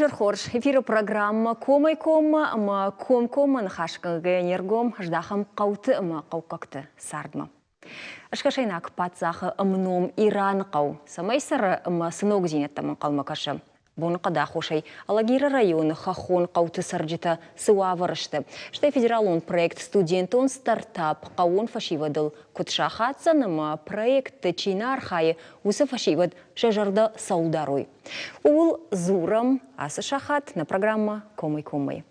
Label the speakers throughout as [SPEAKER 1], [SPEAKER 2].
[SPEAKER 1] Тежер хорш, эфирі программа «Комай-ком», ама «Ком-ком» нахашканға нергом, ждахам қауты ама қаукақты сардма. Ашкашайнак патсақы ымном Иран қау, самайсары ама сыног зинеттамын қалмакашы. Бұны қада қошай, Алагира районы хахон қауты сарджита сыва варышты. Штай федералон проект студентон стартап қауын фашивадыл. Күтшахатса нама проект чина архайы усы фашивад шажарды саударуй. Ол зурам асы шахат на программа «Комай-комай».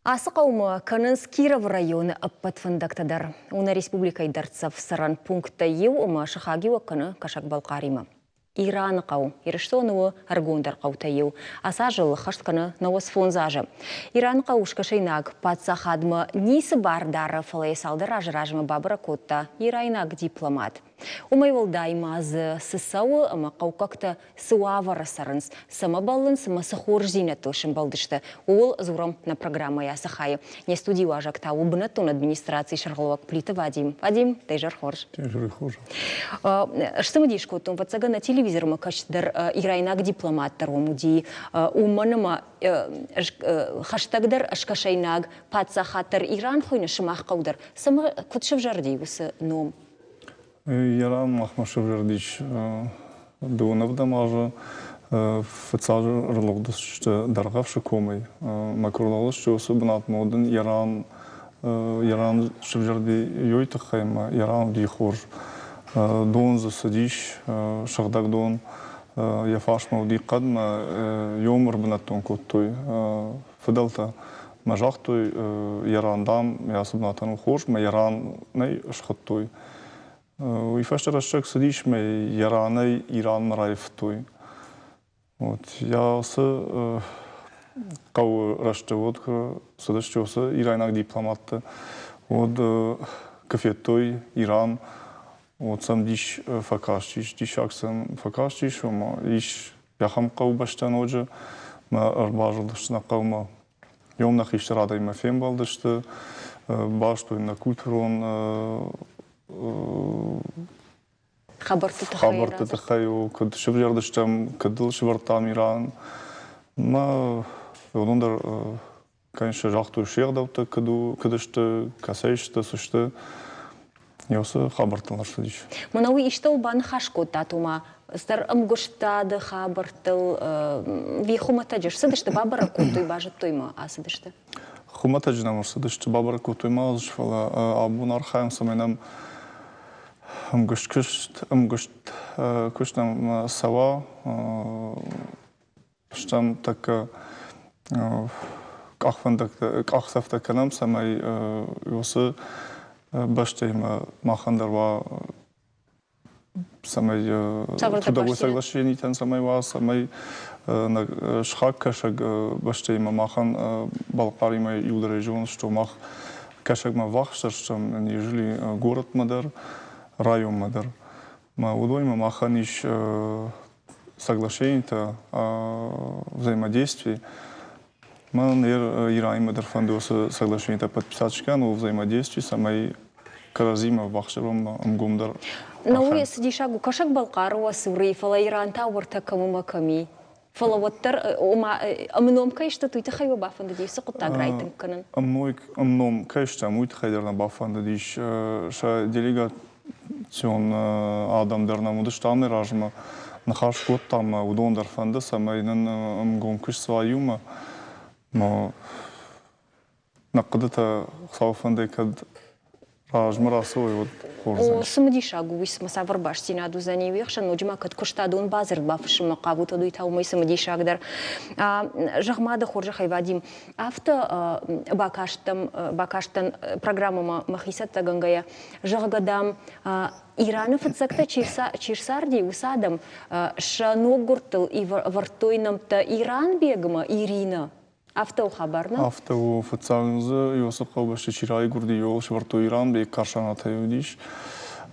[SPEAKER 1] Асы қаумы Канынс Киров районы аппатфындақтадар. Уна республика идарцав саран пункта ев ума шахаги ваканы кашак балқарима. Ираны қау, ирыштонуы аргондар қаута ев. Аса жыл хаштканы науас фонзажы. Иран қау шкашайнаг патсахадмы нисы бардары фалайсалдар ажыражымы бабыра котта ирайнаг дипломат. Умай волдаймазы сысауы ама қаукакта сыуавара сарынс. Сама балын сама сахор зинету шымбалдышты. Ол зурам на программа ясахайы. Не студии важакта убынатун администрации шарғалвак плиты Вадим. Вадим, тейжар хорж.
[SPEAKER 2] Тейжар хорж.
[SPEAKER 1] Что мы дишкотум? Ватсага на телевизор мы качдар ирайнаг дипломаттар омуди. Уманама хаштагдар ашкашайнаг патсахатар Иран хойны шымах қаудар. Сама кутшев жарды высы ном.
[SPEAKER 2] Иран махмашев жардич дуынав дамажы фацажы рылығдышты дарғавшы комай. Макурлалышчы осы бұнат модын Иран шев жарды йойты қайма, Иран дихор. Дон засадиш, шағдаг дон, яфаш мауди қадма, йомыр бұнаттон көттой. Фадалта мажақтой Ирандам, ясыбнатану хош, ма Иран най шқаттой. И фашта расчак садиш ме Иранай Иран мараевтой. Вот я с кау расча вот садашчоса Иранак дипломатта. Вот кафетой Иран. Вот сам диш факашчиш, дишак сам факашчиш, ма иш яхам кау баштан оджа, ма арбажылдышна каума. Йомнах иш радай ма фем балдышты, баштой на культурон.
[SPEAKER 1] Хабарты
[SPEAKER 2] тахай, кад шевжардыштам, кадыл шевартам Иран. Ма ондар, конечно, жахту шердавта, кадышты, касайшты, сушты. Ясы хабартылар судиш.
[SPEAKER 1] Манауи иштал бан хашкот татума. Стар амгоштады хабартыл вихуматаджиш. Садышты бабара кутуй бажы тойма, а садышты?
[SPEAKER 2] Хуматаджинамыр садышты бабара кутуйма азышфала. Абун архаем самайнам амгошт куштам сава. Штам так кахсафта канам самай ясы баштайма махандарва самай трудовое соглашение тен самай ва самай шхак кашаг баштайма махан балқарима юлда регион что мах кашаг ма вахшар что нежели город мадар район мадар ма удойма маханиш соглашение-то взаимодействие. Man Иран мадар фандосы соглашение-то подписать, но взаимодействие самой каразима вахшером амгумдар.
[SPEAKER 1] Науи сидишагу кашак балқарова суры фала Иран тауырта камыма ками. Фала ваттар амном кайшта туйта хайва бафанда дейсі құтта грайтын кынын.
[SPEAKER 2] Амном кайшта муйта хайдарна бафанда дейш. Ша делегацион адамдарна мудыштаны ражма. Нахаш коттам удондар фанда самайнын амгум кыш сваюма. Но накадата сауфандай кад ражмарасой вот хорзан.
[SPEAKER 1] Самдишагу вис масавар баштина дузани вихшан ноджма кад куштадун базар бафш мaqabut дуй таумай самдишагдар. Жахмада хоржа хайвадим. Авто бакаштан программа махисата гангая жагадам Ираны фацакта чирсарди усадам шаногуртыл и вартойнамта Иран бегма Ирина. Автоу хабарна?
[SPEAKER 2] Автоу фацалнызы Йосып қаубашты чирай гурди йол шварто Иран бек каршаната юдиш.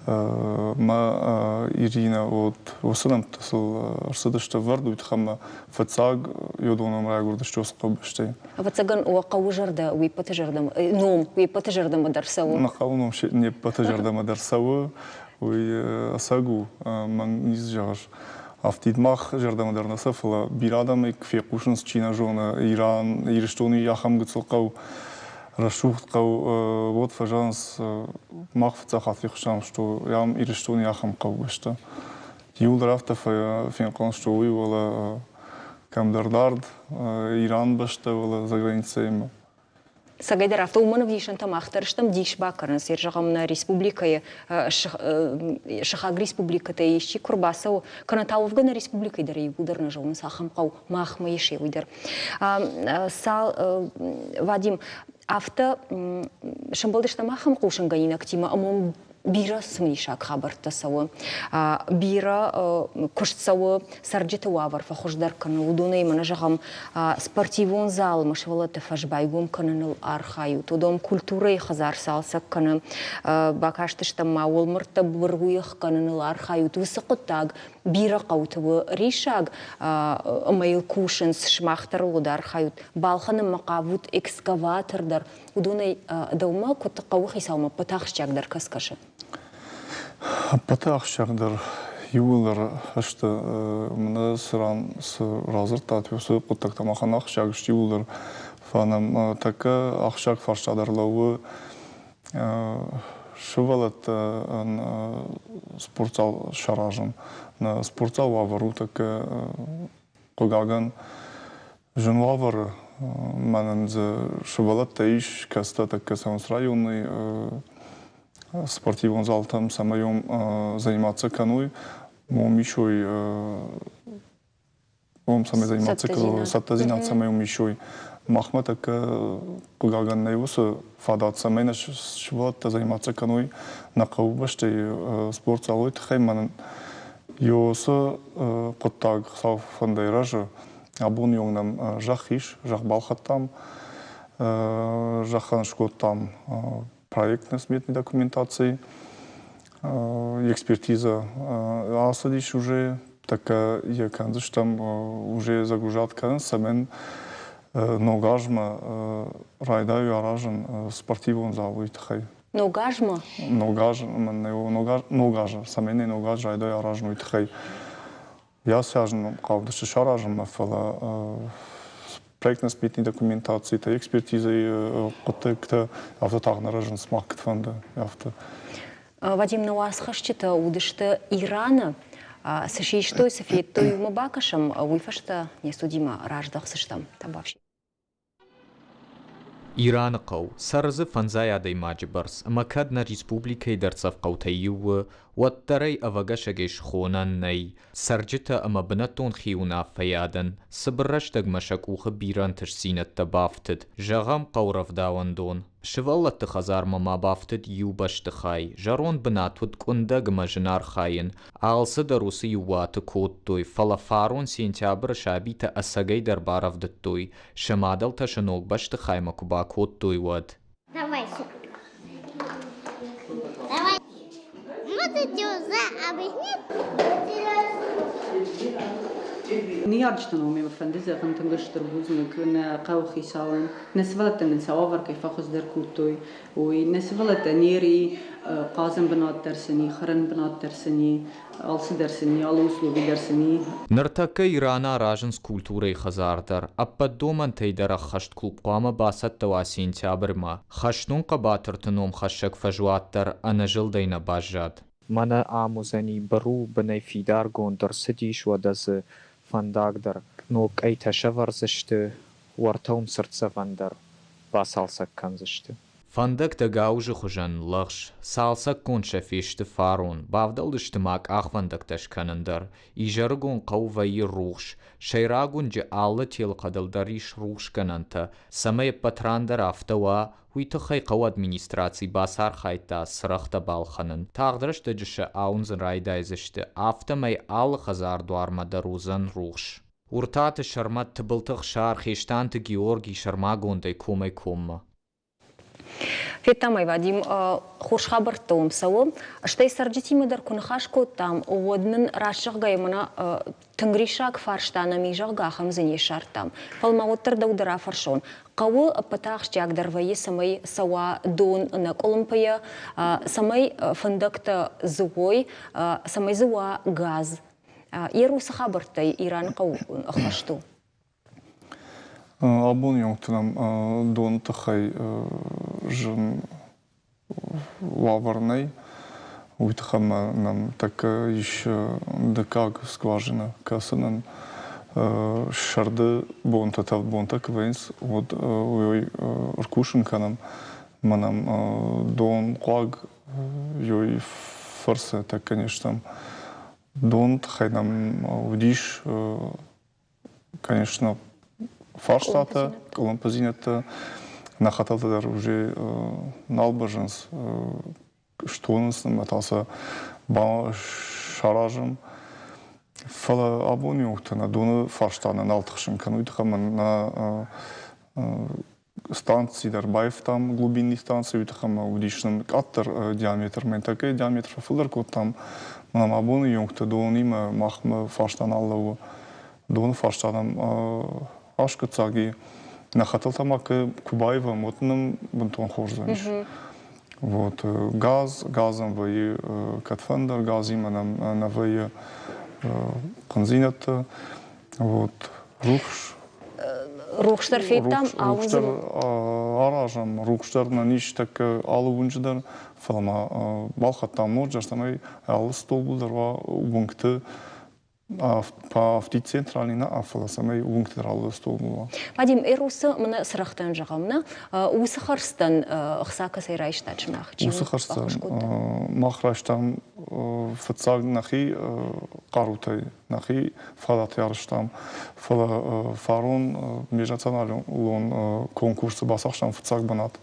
[SPEAKER 2] Ма Ирина от осынам тасыл арсыдышты варду итхама фацаг йодоном рай гурдышты Йосып қаубашты.
[SPEAKER 1] Фацаган уақау жарды уи паты жардам, ном уи паты жардам адарсауы?
[SPEAKER 2] Нақау ном не паты жардам адарсауы. أساقو من نيز جاش أفتيد ماخ جردا مدرنا سفلا بيرادم إك في قوشنس تشينا جونا إيران إيرشتوني ياخم قتلقو رشوخت قو وود فجانس ماخ فتاخات في خشام شتو يام إيرشتوني ياخم قو بشتا يول رافتا في قنشتوي ولا كم دردارد إيران بشتا ولا за границей има.
[SPEAKER 1] Сагайда рафта умана вдишен там ахтарштам диш бакарн сержагам на республикае шахаг республиката ищи курбасау канаталовга на республикай дари ударна жолны сахам қау махма еши уйдар. Сал Вадим авто шамбалдышта махам қушан ганин актима амон бира сымнишак хабартасауы бира куштсауы сарджита вавар фахуждар канал удуны имана жағам спортивон зал машвалаты фашбайгум кананыл архаю тодом культуры хазар салсак каны бакаштышта мауыл мырта бұргуйық кананыл архаю тусы құттаг бира қаутывы ришаг майыл кушынс шмақтарылуды архают балханы мақавут экскаватордар удуны даума құтты қауы хисалма патақшчагдар каскашы.
[SPEAKER 2] Патақшчагдар юылар ашты мына сыран разыр татвесы құттақта мақан ақшагыш юылар фанам така ақшаг фаршадарлауы шывалат спортзал шаражын на спортзал вавару така қогаган жын вавары манын шывалат таиш каста така самос районный спортивный зал там самоем заниматься кануй, мом еще мом самой заниматься саттазинат самоем еще махма так кугаган на его фадат самой на шват заниматься кануй на каубаште спорт залой тхайман йоса коттаг сав фандайража абун йонгнам жахиш жахбалхат там жахан шкот там проектно-сметной документации, экспертиза. А садишь уже такая, я кажется, что там уже загружат самен ногажма райдаю аражен спортивный зал и тхай.
[SPEAKER 1] Ногажма?
[SPEAKER 2] Ногажа, саменный ногаж райдаю аражен и тхай. Я сяжен кавда шаражен мафала. Проектно-сметной документации, та экспертиза, котекта, автотагна рожен смакт фонда, авто.
[SPEAKER 1] Вадим, на вас хашчита удышта Ирана, сашиштой софиеттой мабакашам, уйфашта не судима раждах сыштам, табавши.
[SPEAKER 3] إيران قو سرز فنزايا دي ماجبرس مكادنا ريسبوبليكي درصف قوتيو والتري أفاقشاقش خونان ني سرجتا أما بنتون خيونا فيادن سبرش دقمشك وخبيران تشسين التبافتد جغام قو رفداوان دون شوالة تخزار ما بافتد يوبش تخاي جارون بناتود كندق مجنار خاين آل صدروسي يوات كوتوي فلافارون سينتابر شابيتا أساقي دربار افدتوي شمادل تشنوك باش تخاي مكوبا كوتوي واد
[SPEAKER 4] Давай. Давай. Можете объяснить?
[SPEAKER 5] نيارجتنا ومي فندزة خنتم قشتر بوزنك قاوخي ساون نسفلت نساوفر كيف أخذ در كوتوي ونسفلت نيري قازم بنات درسني خرن بنات درسني ألس درسني ألوسلو بدرسني
[SPEAKER 3] نرتك إيرانا راجنس كولتوري خزاردر أبا دومن تيدر خشت كلوب قامة باست تواسين تابرما خشنون قباتر تنوم خشك فجواتر أنا جلدين باجاد
[SPEAKER 6] Mana amuzani baru bnei fidar gondar sidish wadaz fandagdar nok ay tashavarзishti wartaum sirtsavandar basalsak kanzishti.
[SPEAKER 3] فندق تجاوز خجن لغش سالسك كون شفيشت فارون بافدل اجتماع أخوندك تشكنندر إيجرغون قوي روش شيراغون جعالت يلقدل دريش روش كننتا سمي بطراندر افتوا ويتخي قوى ادمينستراتي باسار خايتا سرخت بالخنن تاغدرش تجش اونز رايدايزشت افتا مي آل خزار دوار مدروزن روش ورتات شرمت تبلتغ شار خيشتان تجيورغي شرماغون دي كومي كوما
[SPEAKER 1] Феттамай Вадим хушхабар том сау штай сарджити мыдар кунхашко там воднын рашык гаймына тынгришак фарштана мижак гахам зыне шартам палмауттар даудара фаршон кавы патах чагдарвайы самай сава дон на колумпая самай фындакта зуой самай зуа газ еру сахабартай Иран кау ахашту
[SPEAKER 2] Абон йонгтынам дон тахай жын лаварнай. Уйтахам нам так еще декаг скважина касанан шарды бонта тав бонта квейнс вот ой ркушин канам манам дон қуаг йой фарса так конечно дон тахай нам удиш конечно фарштата колумпазинята нахаталдар уже налбажанс штонс матаса ба шаражым фала абониухта на доны фарштана налтхшин кануйтхам на станции дарбаев там глубинные станции уйтхам удишным каттер диаметр мен такой диаметр фылдар кот там нам абониухта донима махма фарштаналлау доны фарштанам ашкацаги нахаталтамак Кубаева мотным бунтон хожданиш. Вот газом вы катфендер газима на вы конзинята вот
[SPEAKER 1] рухштар фейтам
[SPEAKER 2] рухштар аражам рухштар на ниш так алуунждар фалма балхаттам моджастамай ал столбулдар ва убункты по в центральной афала самой унктералы столбула.
[SPEAKER 1] Вадим эрусы мына сырахтан жағамна усахарстан хсака сайрайштачнах.
[SPEAKER 2] Усахарстан махраштам фацаг нахи карутай нахи фалат ярштам фала фарон межнациональный лон конкурсы басахштам фацаг банат.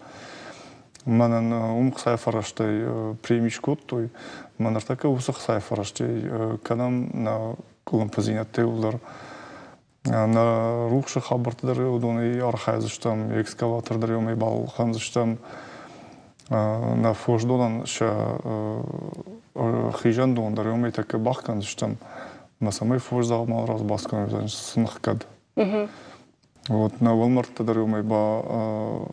[SPEAKER 2] Манан умхсай фараштай премичкот той манар така усахсай фараштай канам на колумпазинят теулар на рухшы хабартыдар удоны архайзыштам экскаватордар ёмай балханзыштам на фождодан ша хижан дондар ёмай така бахканзыштам на самой фождал мал раз баскан сынхкад вот на волмарттадар ёмай ба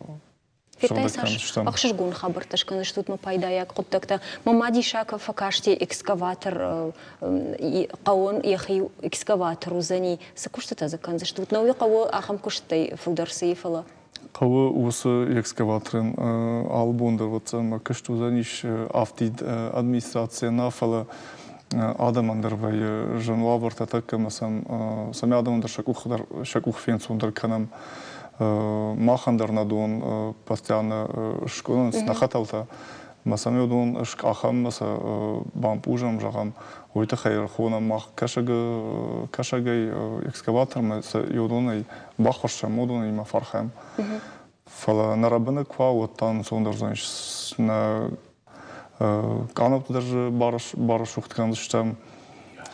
[SPEAKER 1] Фитайсаш ахшишгун хабарташ каныштут ма пайдаяк куттакта мамади шака факашти экскаватор каон яхи экскаватор узани сакуштата заканзыштут но каво ахам куштай фулдарсы фала
[SPEAKER 2] каво усы экскаваторын албондар ватсам кыштузаниш автид администрация нафала адамандар вай жануаварта така масам сами адамандар шакух фенсундар канам махандар надон постоянно школын нахаталта масами дон шкахам маса бампужам жагам ойта хайр хона мах кашагай экскаватор маса йодонай бахварша модон има фархам фала нарабына ква оттан сондар занш на канап даже бараш ухтканзыштам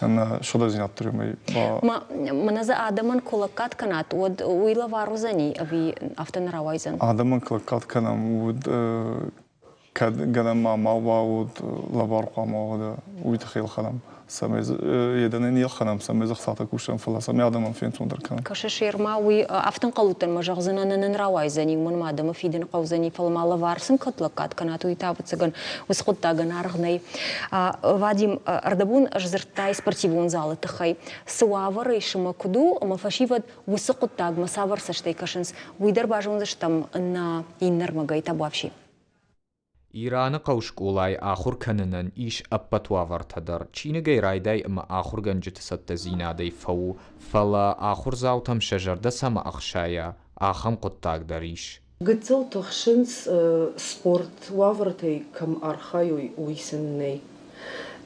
[SPEAKER 2] на что знатри мой
[SPEAKER 1] мана за адаман кулакат канат од уйла варузани ави автонаравайзан
[SPEAKER 2] адаман кулакат канам од гадама малва од лаварqa мавда уйтхил ханам самез еден ел ханам самез хсата кушам фала сами адаман фен сондар кан
[SPEAKER 1] кашширма уй автон қалутан мажагзанан равайзани мун мадама фиден қаузани фалма лаварсын катлакат канат уйтавцаган усхуттаган аргнай Вадим ардабун ажзыртай спортивун залы тахай суавар ишма куду мафашиват усхуттаг масавар саштай кашынс уйдар бажун заштам на иннармагай табавши
[SPEAKER 3] إيران قوشك أولاي آخر كننن إيش أبتوافر تدر چين غيراي داي أما آخر گنجت ست زينا داي فو فلا آخر زاوتم شجر دسم أخشايا آخم قطاق داريش
[SPEAKER 7] قتل تخشنس سبورت وافرتي كم أرخايوي ويسنني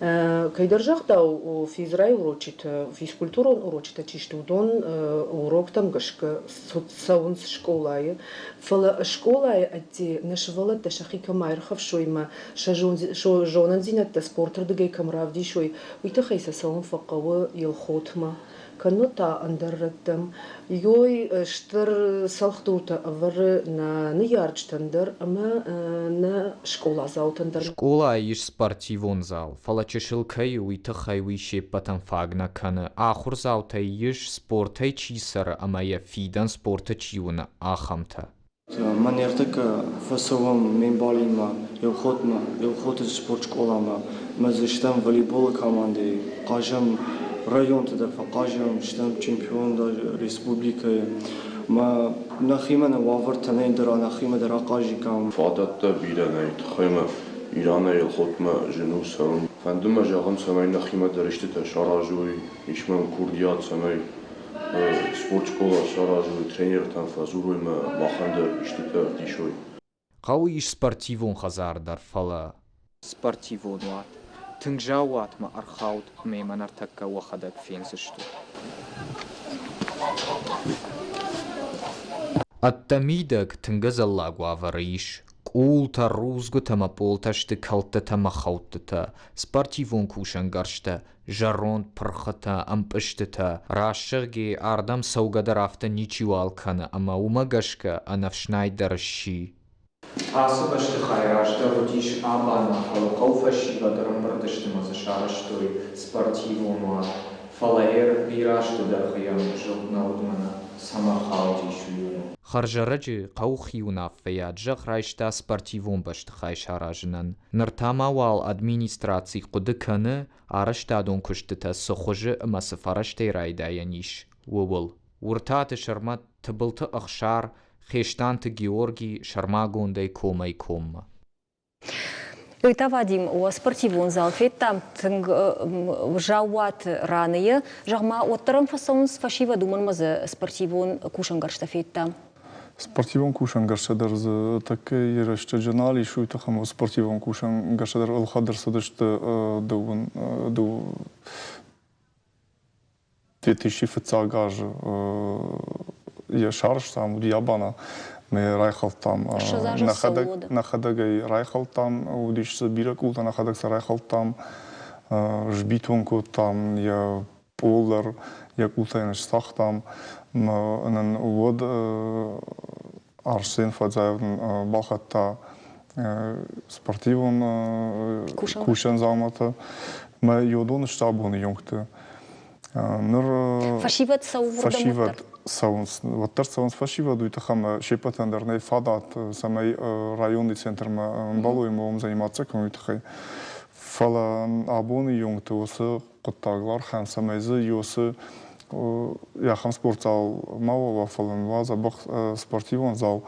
[SPEAKER 7] Кайдержахтау физрай урочит, физкультурон урочит, чиштудон урок там гашка соцсаунс школай. Фала школай атти нашвала ташахи камайрхав шойма шожонан зинат спортер дгей камравди шой. Уйтахайса саун фақава елхотма. Канута андерреттем йой штер салхтута авар на неярчтендер, ама на школа заутендер.
[SPEAKER 3] Школа иш спортивон зал, фалачешилкай уйтахай вишепатан фагна кана, ахур заутай иш спортай чисар, ама я фидан спорта чиуна ахамта.
[SPEAKER 8] من ارتك فسوام من باليما يخوت سبورت شكولما مازشتم فوليبول كماندي قاجم رايون تدر فقاجم شتم چمپيون دا ريسبوبليكا ما نخيمنا وافر تنين در نخيمه در قاجي كام
[SPEAKER 9] فادت بيراني تخيمه ایران يخوت ما جنوب سرم فندم جاهم سماي نخيمه درشت تشاراجوي يشمن كرديات سماي سپورت شکولا شاراجوی ترینر تن فازوروی ما باخندر اشتتا دیشوی
[SPEAKER 3] قوي иш спортивон хазар дар фала.
[SPEAKER 6] спортивон ват. Тынгжават ма архаут мейман артакка вахадак фенсишту.
[SPEAKER 3] Аттамидак тынгазалла гуавариш. Култа рузгу тама полташты калта тама хаутта. Спортивон кушан гаршта. Жарон прхата ампыштта. Рашырге ардам саугада рафта ничего алкана. Ама умагашка анавшнайдарши.
[SPEAKER 6] Асыбашты хайрашта рутиш абана халқауфаши гадарам бардашты мазашараштой спортивон ват. Фалаер бирашты дархаям жылднаудмана самахалти шуюну.
[SPEAKER 3] Харжараджи қаухиуна феяджах райшта спортивон башты хайшаражнан. Нартамавал администрации қудыканы араштадон күштіта сухужы масыфараштай райдаяниш. Увыл. Уртаты шармат тыбылты ақшар Хештанты Георгий Шармагондай комай комма.
[SPEAKER 1] Это Вадим, у спортивон зал феттам тынг жауат ранее, жагма оттарам фасаунс фашива думан мазы спортивон кушангаршта феттам.
[SPEAKER 2] Спортивон кушангаршадар за таке ерашта жанали шуйтахам спортивон кушангаршадар алхадар садашта до 2000 гаж я шарш там диабана мы райхал там на хадагай райхал там удиш собирак улта на хадак райхал там жбитонку там я полдар я култайнаш стах там нан вод Арсен Фадзаев балхатта спортивон кушан залмата мы йодон штабон юнгты
[SPEAKER 1] фашиват саувурдамуттар
[SPEAKER 2] Саунс, вот тар саунс фашива дуйта хама шепатандарный фадат самый районный центр балуем заниматься коммуникацией. Фала абоны юнгты осы құттағылар хан самайзы юсы я хам спортзал мало фалан ваза бах спортивон зал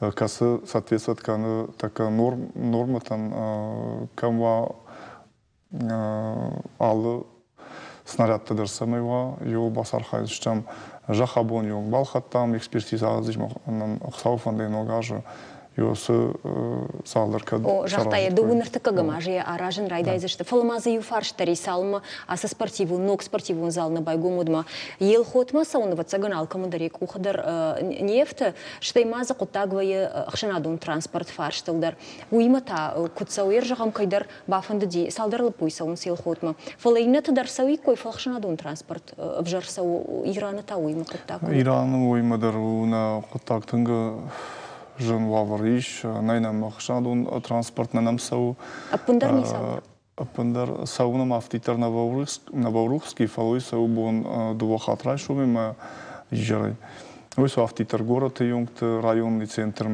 [SPEAKER 2] касы соответствует каны така норма там камва алы снарядты дырсамай ва ю басар хайзштам жахабон юнг балхаттам экспертиза азыжма хсауфандай ногажы юсы салдырка
[SPEAKER 1] о жахтая дугуныртыка гамажия аражын райдайзышты фалмазы ю фарштари салма аса спортиву ног спортивун зал на байгумудма ел хотма саунова цаганал командарик ухадар нефта штаймаза кутагвае ахшанадун транспорт фарштылдар уймата кутсауер жагам кайдар бафандыди салдарлы пуйсаун сел хотма фалайна тадар сауи кой фалхшанадун транспорт обжарсау ирана та уйма кутаг
[SPEAKER 2] иран уймадар на кутагтынга жен лавриш, найна махшадун транспорт на намсау.
[SPEAKER 1] Апундар не сау.
[SPEAKER 2] Апундар сауна мафтитар на Ваурухский фалой сау бон дувахатрай шумима ижарай. Ой сау афтитар город юнгт районный центр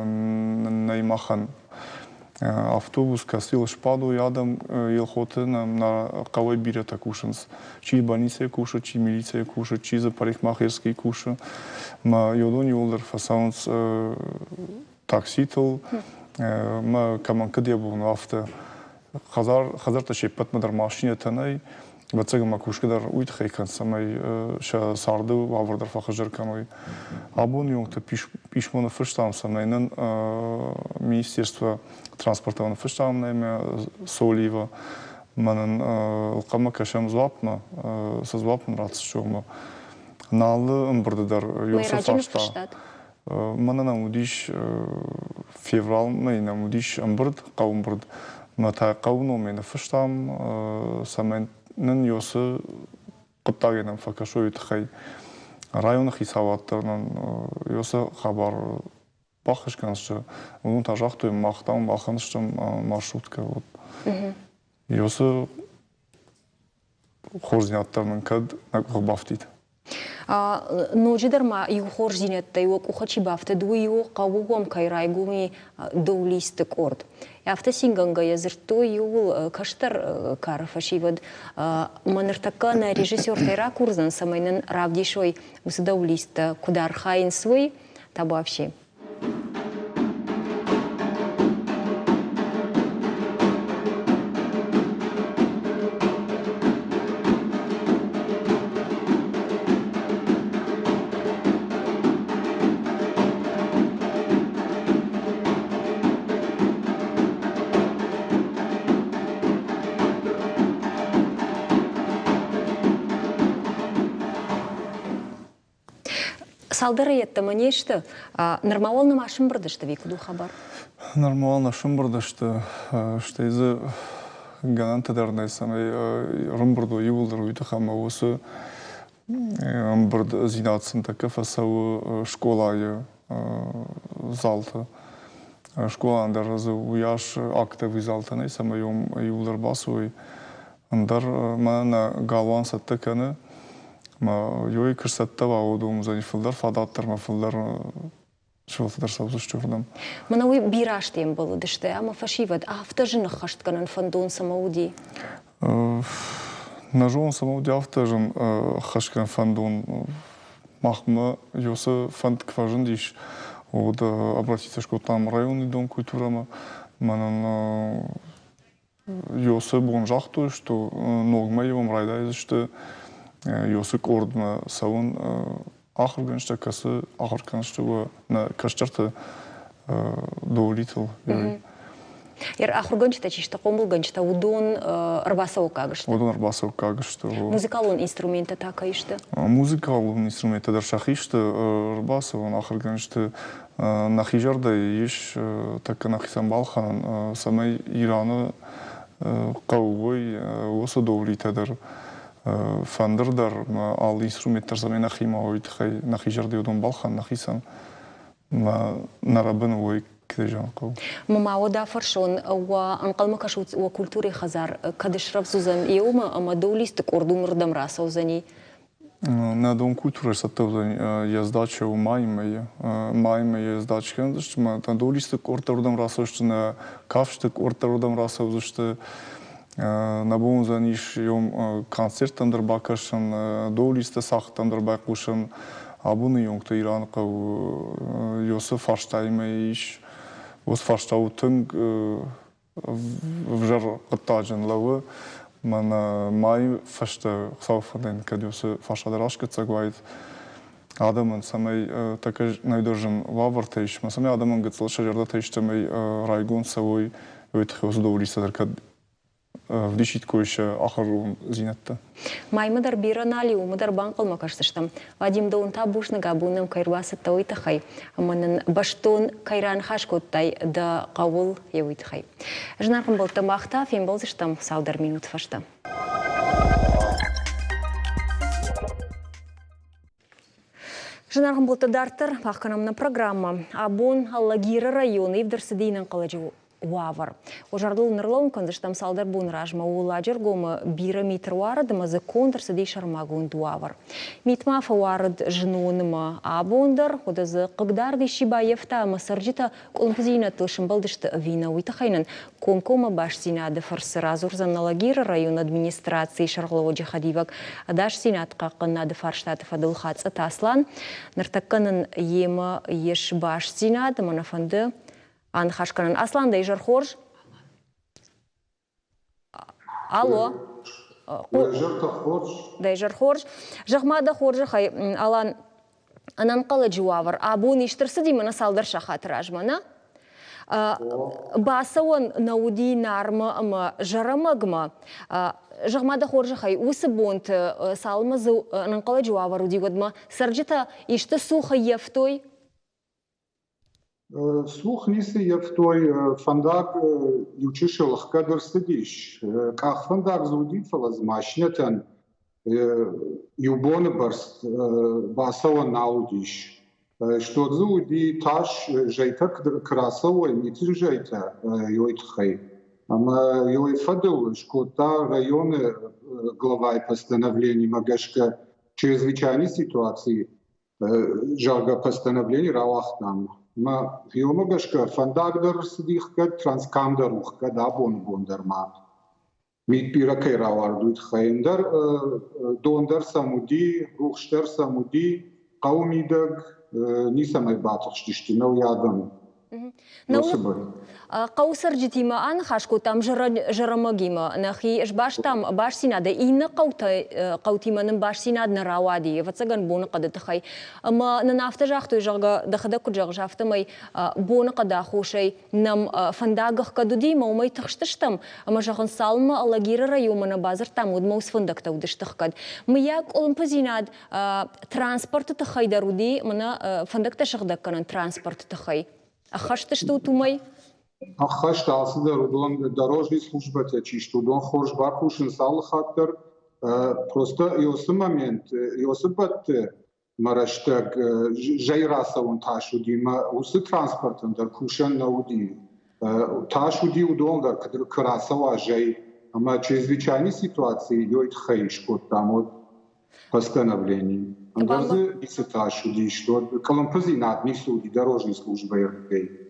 [SPEAKER 2] наймахан. Автобус касил шпаду ядом елхоты на кавой бирета кушанс. Чи больница куша, чи милиция куша, чи за парикмахерский куша. Ма йодон йолдер фасаунс такситл. Ма каман кадия бун авто. Хазар таши патмадар машине танай. Бацага макушкадар уйт хайкан самай ша сарды вавардар фахажар каной. Абон юнгта пишмона фыштам самайнен министерство транспорта фыштам найме солива Манын ылқама кашам звапма, созвапн рацс шома. Налы ымбырдыдар Йосиф Фашта. Манана мудиш феврал мейна мудиш ымбырд, қаумбырд. Матай қауну мейна фыштам, самайнын Йосы қыптагенім факашо ютхай. Районы хисаваттарынан Йосы хабар бақышқаншы. Оның тажақту мақтам бақыншым маршрутка. Йосы хорзинаттарының кәд нәкбі бафтид.
[SPEAKER 1] Ножидар ма ю хорзинетта ю ухачи бафтиду ю қавуғам кайрайгуми доулистік орд. Яфта синганга язырту ю каштар карфашивад маныртака на режиссер тайра курзан самайнын равдишой усы доулиста кудар хайын свой табавши. Салдары етті манешті, нормалны машын бұрдышты векуду хабар?
[SPEAKER 2] Нормально машын бұрдышты, что изі ганантадарнай самай рымбұрду евылдар үйті қама осы бұрд зинатсын такы фасауы школайы залты. Школандар разы уяш актовый залтаны самай евылдар басуы. Андар мана галван сатты кәні Йой кірсаттава оудуым зани фылдар, фадаттар фылдар шылтыдар сабзуш чурдам.
[SPEAKER 1] Манауи бираш тем было дышты, ама фашивад, авто жын хаштканын фандон самауди?
[SPEAKER 2] Нажуын самауди авто жын хашткан фандон махма йосы фанд кважын дейш. Ода обратиться шко там районный дом культурама. Манан йосы bon жақту, что ногма евам райда что Йосик ордма савын ахырганышта касы ахырганышта на каштарты доулитл.
[SPEAKER 1] Ер ахырганышта чишта комбылганышта удон рбасау кагышта.
[SPEAKER 2] Удон рбасау кагышта.
[SPEAKER 1] Музыкалын инструменты такайышта.
[SPEAKER 2] Музыкалын инструменты даршахишта рбасау ахырганышта нахижарда еш така нахисан балхан самай Ираны қаугой осы доулитадар. Фандырдар ал инструменттар самай нахима ойт хай нахижарды удон балхан нахисан нарабын ой кдежан қау.
[SPEAKER 1] Мама да фаршон ва анқалма кашут ва культуре хазар кадешрав зузан еума ама доулистик ордумырдам расаузани.
[SPEAKER 2] На дом культуры саттаузани яздача у майме яздачка, защото ма доулистик ордам расаузашты на кавштик ордам расаузашты на бун заниш йом концерттандыр бакашын, доулисты сақтандыр байқушын, абуны йоңты Иранқа йосы фаштайме иш, ос фаштау түнг вжар қыттажын лауы, мана май фашта қсауфаден, кәді йосы фаштадыр ашқытса гвайд. Адамын самай така найдыржын вавар тейш, ма самай адамын гыцыл шажарда тейштамай райгон савой өйтіхи осы доулистадыр кәді вдишит койша ахару зинатта.
[SPEAKER 1] Маймадар биранали умадар банкалма каштыштам. Вадим даун табушны габуным кайрбасы тауитахай. Аманын баштон кайран хашкоттай да қавыл еуитахай. Жнарқым был тамахта, фем болзыштам саудар минут фашта. Жнарқым был тадартыр, пахканамна программа. Абон Аллагира районы евдерсидейнен қаладжу. Вавар. Ожардыл нырлауын кандыштам салдар бун ражма уладжыр гомы бира митр варады мазы контр садей шармагун дуавар. Митмафа варад жнуыныма абондар, одазы қыгдарды шибаевта масарджита колымпызина тылшын балдышты вина уйтахайнын. Комкома баш синады фарсыра зурзан Алагира район администрации Шарғылова Джихадивак адаш синатқа қынады фарштатыф адылхаца таслан. Ныртакканын емі еш баш синады манафанды Анхашканан. Аслан, дайжар хорж? Алло? Дайжар хорж? Жағмада хоржы хай, алан анан қалы жуавар. Абуын иштірсі дейміна салдар шахатыр ажмана? Басауын науди нармы ама жарамагма. Жағмада хоржахай, усы бонт салмазы нанқала жуавару дигодма. Сарджита ишты суха ефтой?
[SPEAKER 10] Слух нисы ефтой фандаг ючишелых кадр стадиш. Как фандаг зудит фалазмашнетен юбоны барст басауын наудиш. Что зуди таш жайта красавой митр жайта йойтхай. Ама йой фадыл, что та районы главой постановлений Магашка чрезвычайной ситуации жарга постановлений равахтам. Ма йо Магашка фандагдар сидихка транскамдарухка да бондарма. Мит пиракай равардует хайндар дондар самуди рухштар самуди каумидаг не самой батахштишти науядам.
[SPEAKER 1] Қаусыр жетима ан хашку там жарамагима нахи баш там баш синада инна қаутиманың баш синадны рауади вацаган боны қады тахай ама на нафта жахту жага дахада куджаг жафтамай боны қада хушай нам фандагах кадуди маумай тахштыштам ама жаган салма алагира райомана базар там удмаус фандакта удыштахкад маяк олимпазинад транспорт тахай даруди мана фандакта шагдакканан транспорт тахай ахашты что тумай?
[SPEAKER 10] Ахашты алсыда рудон дорожный служба течи, что дон хорж бархушин салхаттер. Просто иосы момент, иосы батты мараштаг жайраса он ташу дима, усы транспортен дар кушан науди. Ташу ди удон дар красава жай, ама чрезвычайной ситуации йойт хайшкот там от постановлений. Андерзы исы ташу ди, что коломпозинат несу ди дорожной службы РГ.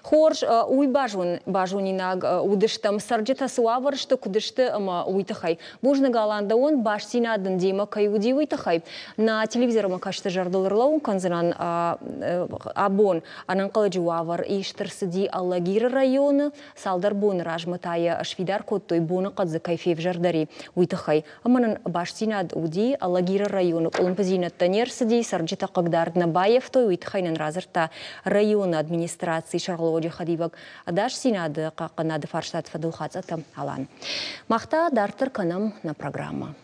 [SPEAKER 1] Хорж уй бажунинаг удыштам сарджета суавар что кудышты ама уйтахай. Бужны галанда он баш синадын дима каюди уйтахай. На телевизорма кашты жардылырлау канзанан абон ананкалы жуавар иштырсыди Аллагир районы салдар бон ражматая швидар коттой боны кадзы кайфев жардари уйтахай. Аманан баш синад уди Аллагир районы олимпазинат танерсыди сарджета кагдар набаев той уйтахайнан разырта районы администрации Шарлоджи Хадивак Адаш Синады Каканады Фарштат Фадулхацатам Алан. Махта дартер канам на программа.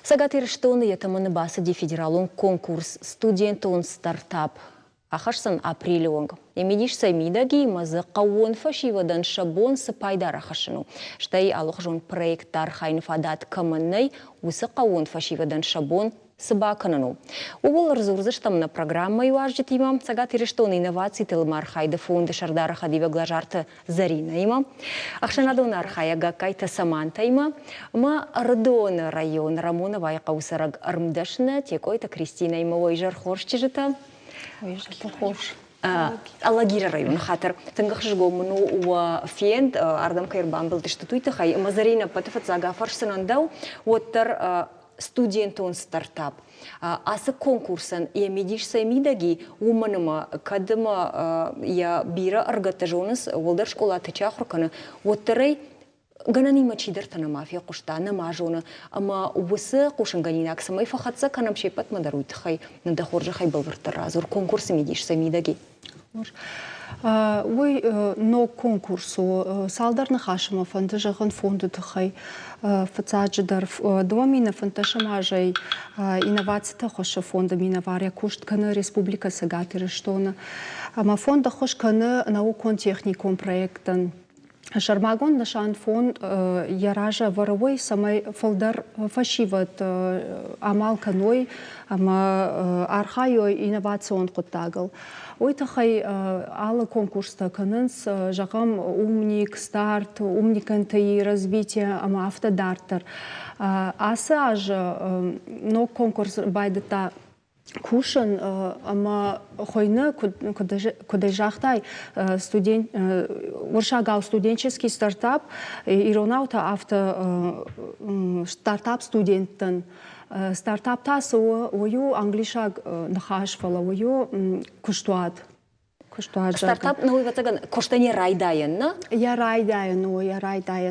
[SPEAKER 1] Сагатир штоны етаманы басыди федералун конкурс студентон стартап. Ахашсан апрелионг. Емедиш саймидаги мазы қауын фашивадан шабон сыпайдар ахашыну. Штай алықжон проекттар хайны фадат камыннай усы қауын фашивадан шабон Сыбаканану. Убыл разурзыштам на программа юажжит има. Сагатир штоны инновации тылмар хайды фонды шардара хадива глажарты зарина има. Ахшанадон архая гакайта саманта има. Ма Родон район Рамонова яқаусараг армдашна текойта Кристина има ойжар хоршчы жыта.
[SPEAKER 5] Ойжар хорш.
[SPEAKER 1] Аллагира район хатыр. Тынгахш гомну уа фенд ардам кайрбан был тыштутуйты хай. Мазарина патыфат загафаршсынандау. Оттар студентон стартап. Асы конкурсан я медиш саймидаги уманыма кадыма я бира аргатажоныс волдар школа тычахруканы. Оттарай гананима чидертана мафия куштана мажона. Ама убысы кушанганинак самай фахатса канам шепат мадаруйтхай. Надахоржахай балвартара. Зур конкурсы медиш саймидаги.
[SPEAKER 11] Ой, но конкурсу салдарны хашыма фонды жағын фонды тұхай фацаджыдар домина фанташамажай инновацията хоша фонда минавария кушт каны республика сагатыры штоны. Ама фонда хош каны наукон техникон проектын. Шармагон нашан фонд яража воровой самай фолдар фашиват амал каной ама архайо инновацион қоттагыл. Ойтахай алы конкурста канынс жағам умник, старт, умниканты развитие ама автодартер. Асы ажы, но конкурс байдыта кушан, ама хойны кудай жахтай студент, уршагал студенческий стартап, иронаута авто стартап студенттен. Стартап тасы ою англишаг нахашвала, ою куштуад.
[SPEAKER 1] Стартап, ну, ватаган, коштане райдайын, на?
[SPEAKER 11] Я райдайын.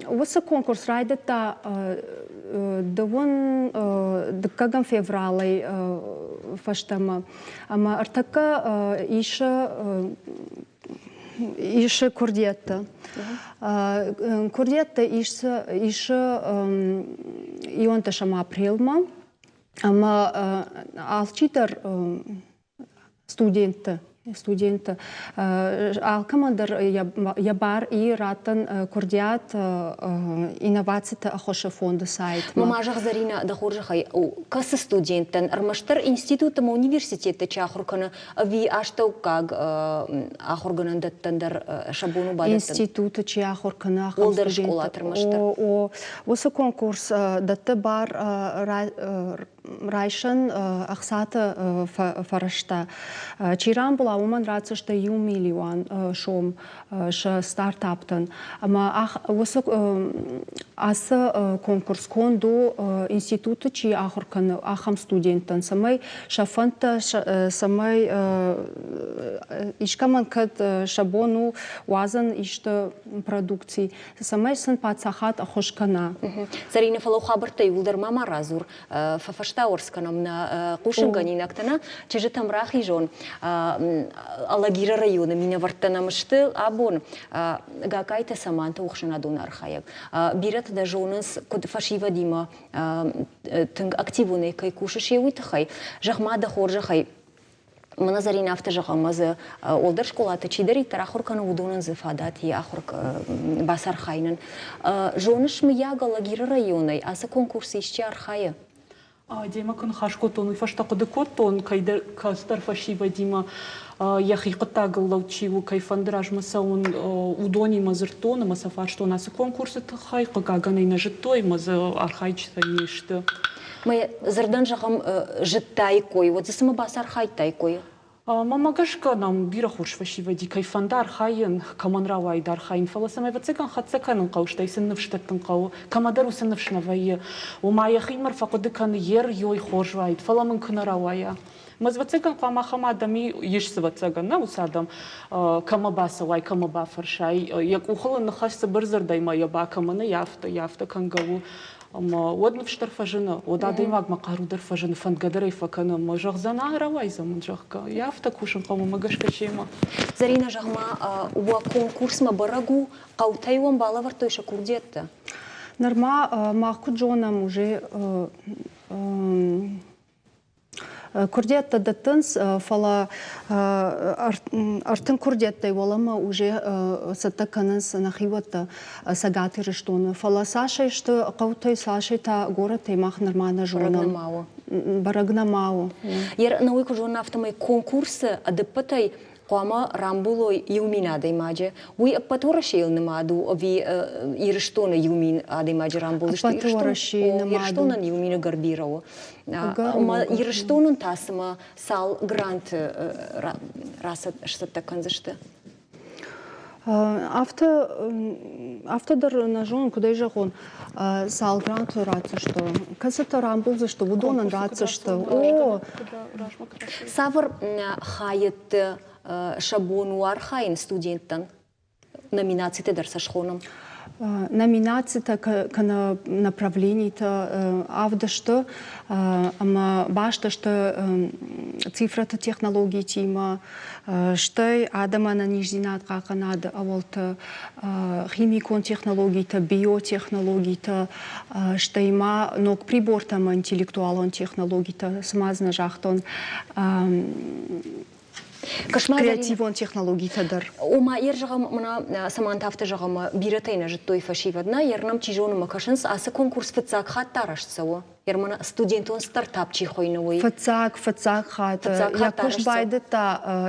[SPEAKER 11] Осы конкурс райдыта دوون دكاغم فيفرالي فشتما أما ارتكا إيش كرديتا كرديتا إيش يونتشا ما أبريلما أما алчитер студент алкамандыр ябар и ратан курдиат инновацията ахоша фонда сайт.
[SPEAKER 1] Мамажах Зарина да хоржахай касы студентен армаштар институтом университета чахуркана ви аштау как ахорганандаттандар шабону бадаттан.
[SPEAKER 11] Института чахуркана ахам
[SPEAKER 1] Олдар школа тармаштар.
[SPEAKER 11] Осы конкурс датты бар Райшан ахсата фарашта. Чиран была уман рация, что миллион шом ш стартаптан. Ама осы асы конкурс конду институты чи ахуркан ахам студенттан. Самай шафанта самай ишкаман кад шабону вазан ишта продукции. Самай сын пацахат ахошкана.
[SPEAKER 1] Зарина фалау хабартай улдар мама разур фафаштаурсканам на кушинганинактана, чеже там рахи жон алагира района меня вартанамышты абон гакайта саманта ухшанадун архаяк. Бират да жонас код фашива дима тынг активуне кай кушашевый тахай жахма да хоржахай. Мана Зарина автожахамазы олдар школаты чидери тарахуркана удунан зефадат и ахурк басар хайнан. Жонаш мия галагира районай, аса конкурсы ищи архая.
[SPEAKER 5] Дима кон хашкотон и фаштакоды коттон кайдер кастар фашива дима яхикта галлаучиву кайфандраж масаун удони мазертона масафар что у нас конкурсы хай каганай на житой маз архаичта ешты.
[SPEAKER 1] Мы зардан жахам життай кой, вот за самобасар хайтай кой.
[SPEAKER 5] Мамагашка нам бирахуш фашива ди кайфандар хайен каманравай дар хайн фаласамай вацекан хатсакан қауштай сыннывштаттын қау камадар усыннывшнавайы умая химар фақудыкан ер йой хоржвайд фаламын күнаравая. Мазвацеган қамахама дами ешсвацеган на усадам камабасавай камабафаршай як ухылын нахашсы бірзірдай мая бакаманы яфта кангаву. Одна в штарфажина, одна имаг макарудар фажина фангадарей факана мажах зана равайза мунжахка. Я в такушем кому магашка чема.
[SPEAKER 1] Зарина жахма уа конкурс ма барагу каутайвам балавар той шакурдетта.
[SPEAKER 11] Норма махку джонам уже Курдетта даттынс фала артын курдеттай волама уже саттаканынс нахиватта сагаты рештона. Фала Сашей, что каутай Сашей та город таймах нормально жона. Барагнамау.
[SPEAKER 1] Ер науку жона автомай конкурсы адепатай Кома рамбулой юмина даймаджи. Уй апатора шейл намаду ави ирештона юмин адаймаджи рамбул.
[SPEAKER 11] Апатора шейл намаду.
[SPEAKER 1] Ирештона юмина гарбирау. Ма ирештона тасма сал грант раса что-то канзашты.
[SPEAKER 11] Автодар на жон куда и жахон сал грант рация что касата рамбул за что удонан рация что о
[SPEAKER 1] савр хайет шабону архайн студенттан номинацията дърса шхоном.
[SPEAKER 11] Номинацията към направлението авдащо, ама бащащо цифрата технологиите има, ще адама на ниждинат каканада авалта химикон технологиите, биотехнологиите, ще има ног прибортам интелектуалон технологиите, смазна жахтон креативон технологиите дар.
[SPEAKER 1] Ома ержагам мана самантафта жагама биратайна життой фашивадна, ернам чижону макашынс асы конкурс фыцак хаттарашсауа. Ермана студентон стартап чихойновой.
[SPEAKER 11] Фыцак хата.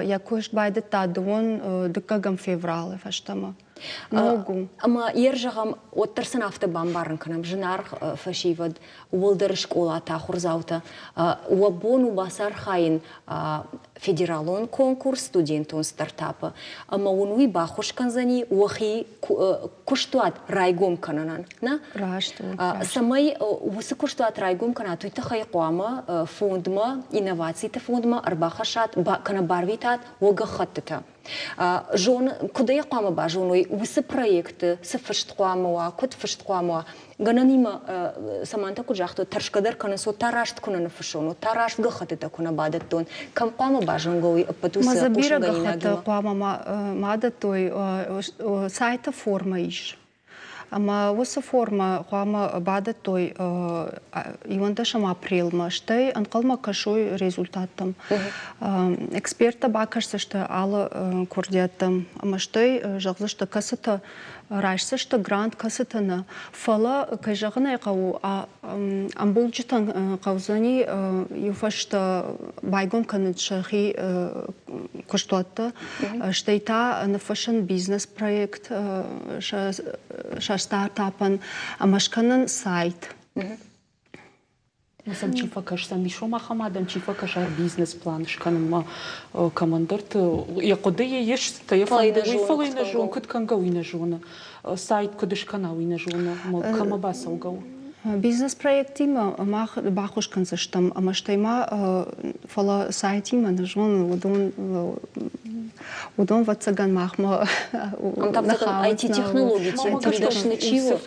[SPEAKER 11] Якуш байдета дон дыкагам феврале фаштама. Много.
[SPEAKER 1] Ама ержагам оттарсан автобамбарын канам жинар фашивад уолдар школа та хурзаута уабону басар хайын федералон конкурс студентон стартапа. Ама унуи бахуш канзани уахи куштуат райгом кананан. На?
[SPEAKER 11] Рашту.
[SPEAKER 1] Самай усы куштуат райгом канат уйта хайқуама фондма инновациите фондма арбахашат кана барвитат уага хаттата. جون كده يقام باجونوي وس проекты سفشت قاموا كد فشت قاموا غنني ما سمانتا كجاختو ترش قدر كنا سو تراشت كنا نفشونو تراشت غخت تكون بعدتون كم قام باجونغوي أبتوس
[SPEAKER 11] ما زبيرة غخت قام ما عدتوي سايت فورما إيش أما وس فورما قام بعد توي يوندشم أبريل ما شتى أنقل ما كشوي ريزультатом эксперта бакашсышты алы курдеттым أما شتى жагзышты касыты райшсышты грант касытыны фала кайжагына якау амбулжитан каузани юфашты байгон канычхи куштуатты штейта нафашын бизнес проект стартапан амашканын сайт.
[SPEAKER 7] مثلا چی فکر سمی شما خمادن چی فکر بیزنس پلانش کنم ما کامندرت یا قدیه یش تیفای نجون کد کنگوی نجونه سایت کدش کناوی نجونه ما کم باسو جو
[SPEAKER 11] бизнес проекти ма бахуш концештам ама штайма фала сайти ма нажон удон ватсаган махма
[SPEAKER 1] IT технологии тендешны чиво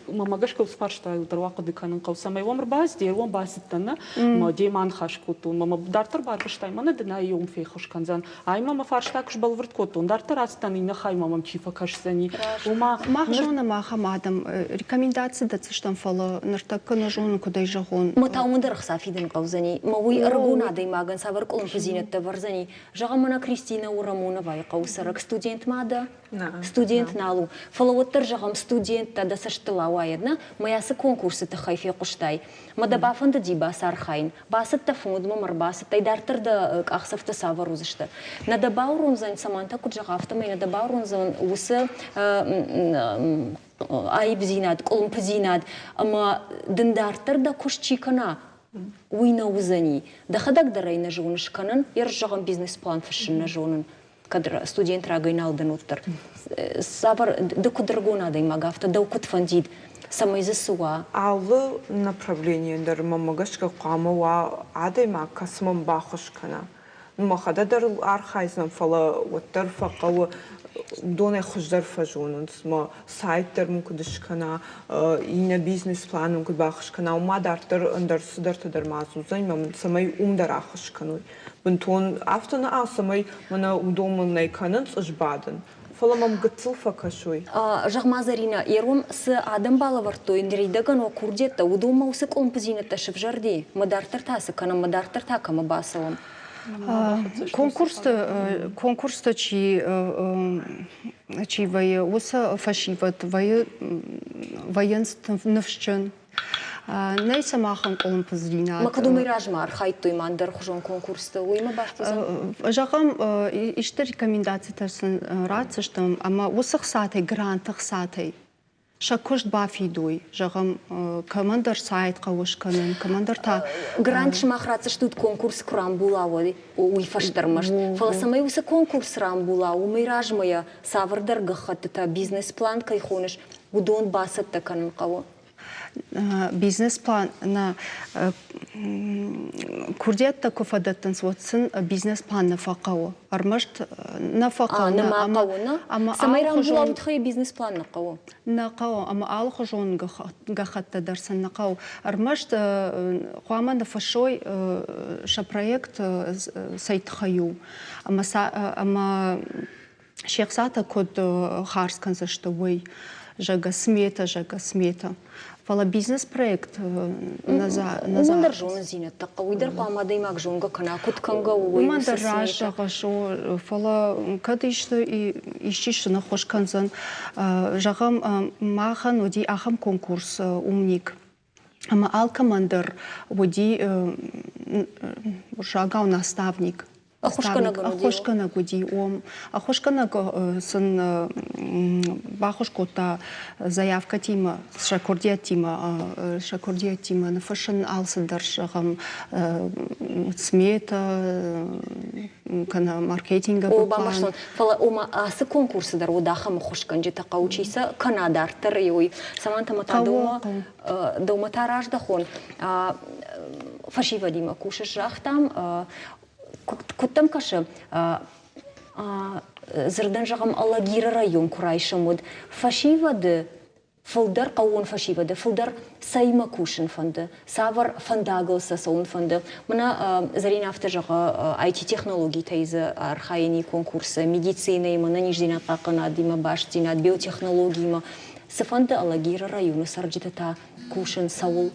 [SPEAKER 7] мама гашка спаршта утарвака деканын калсамай умр баз дер он басыттана ма деман хашкутун мама дартар барбыштай мана дина юм фейхуш канзан ай мама фаршта куш балвырт котун дартар астан ина хай мамам чифа кашсани ума
[SPEAKER 11] махжона махамадам рекомендации дацштам فلا نرتك نجون كده يجون
[SPEAKER 1] متعود رخصة في دين قوزني ما وي رجونا دايما جن سافر كلهم في زينة تفرزني جامنا كريستينا ورامونا باي قوسرك ستودنت ماذا ستودنت نالو فلا وتر جام ستودنت تدا سشتلا وايدنا ما ياس كونكورس تخايف يقشتاي ما دبا فند دي باسار خاين باس التفند ما مرباس تيدار ترد أخسف تسافر وزشته ندباورون زين سمانتا كل جافته ما ندباورون زين وس أي بزينات كلهم بزينات أما دندارتر دا كوش كنا وين وزني دا خدك درينا جونش كنن يرجعون بيزنس بلان فشلنا جونن كدر ستودنت راجينال دنوتر سافر دا كدرجونا دا ما قافت دا وكت فنديد سما يزسوا
[SPEAKER 12] على направление در مماغش كقامة وعادي ما كسمن باخش كنا ما خدا در أرخايزنا فلا وترفقوا دون خجدر فجون ما سایت در ممکنش کنه این بیزنس پلان ممکن باخش کنه و ما دارتر اندر صدرت در مازوزن من سمی در آخش کنه بنتون افتنا سمی من ودوم نیکنن اش بعدن فلا مم قتل فکشوی
[SPEAKER 1] جغمازرينا يروم س آدم بالورتو إندريدگان وكورديتا ودوم موسك أم بزينة تشفجر دي مدارتر تاسك كنا مدارتر تاكا مباسوم
[SPEAKER 11] конкурс чи вая уса фашиват вая военствовщен не самахан колон позлина
[SPEAKER 1] ما كدومي راجمار خايتو يماندر خجون конкурс то уйма баштызан
[SPEAKER 11] жагам иште рекомендации тарсын рацыштым ама усах сатай грантах сатай شاكوش بافي دوي جاهم كماندر سايت قوش كمان كماندر تا
[SPEAKER 1] грант шмахраца штут конкурс крамбула води уйфаштармаш фаласамай уса конкурс рамбула умиражмая савардар гахат та бизнес план кайхонеш удон басат та канан qawo
[SPEAKER 11] бизнес план на كرديات كفدتن سوتسن بيزنس بلان نفقوا أرمشت نفقوا
[SPEAKER 1] أما سميران بلام تخي بيزنس بلان
[SPEAKER 11] نقوا أما آل خجون جخت درسن نقوا أرمشت قام نفشوي شبرايكت سيتخيو أما شيخ ساتا كود خارس كنزشتوي جاga смета فلا بيزنس проект
[SPEAKER 1] نظر جون زينة تقوي در قام دايما جونغا كنا كنت كنغا
[SPEAKER 11] وما دراش غشو فلا كديش يشيش نخوش كنزن جاغم ماخن ودي أخم كونكورس умник أما آل كماندر ودي جاغاو наставник أخوشكنا قدي أخوشكنا سن باخوشكوتا заявка тима шакурдия тима нафашен алсыдар шагам смета кана маркетинга
[SPEAKER 1] план фала ума асы конкурсы дар удахам хошкан жета каучиса канадар триой саманта матадома дома тараж дахон фашива дима кушаш жахтам كنتم كشة зырдан жағам Алагира район құрайшымыд. Фашивады, фылдар қауын фашивады, фылдар сайма кушын фанды, савар фандагылса сауын фанды. Мына Зарина авто жағы IT-технологий тайзы архайни конкурсы, медицина има, на нижденат қақына, дима баштинат, биотехнологийма. Сафанды Алагира районы сарджитата кушын сауыл.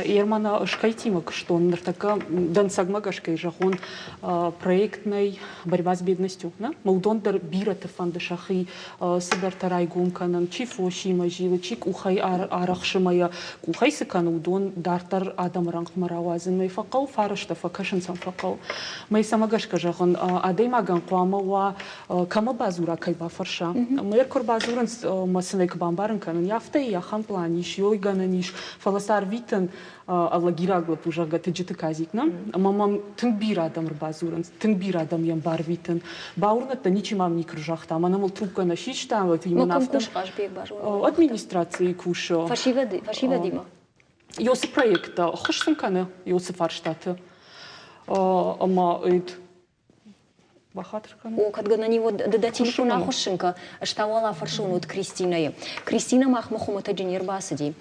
[SPEAKER 7] Ермана ышкайтимак, что нартака дансагмагашкай жахун проектной борьба с бедностью. Маудондар бирата фанды шахи сидар тарай гумканан, чи фошима жилы, чи кухай арахшимая, кухай сикан удон дартар адам ранг маравазин, май факал фарашта факашин сам факал. Май самагашка жахун адеймаган куамава кама базура кайба фарша. Майр кор базуран масынайк бамбарын канан, яфта и яхан планиш, йойгананиш, фаласар витен Алагира глапужа гатеджиты казикна, мамам тынбир адам рбазуран, тынбир адам ямбар витен, баурната ничимам не кружахта, манамал трубка на щичта, вот именно
[SPEAKER 1] нафтам.
[SPEAKER 7] Администрации куша.
[SPEAKER 1] Фашива дима.
[SPEAKER 7] Йосы проекта, хошсам кана, йосы фарштата. Ама эд
[SPEAKER 1] О, когда на него до телефона хошинка, штауала фаршун от Кристина. Кристина махмахумата джинир басади.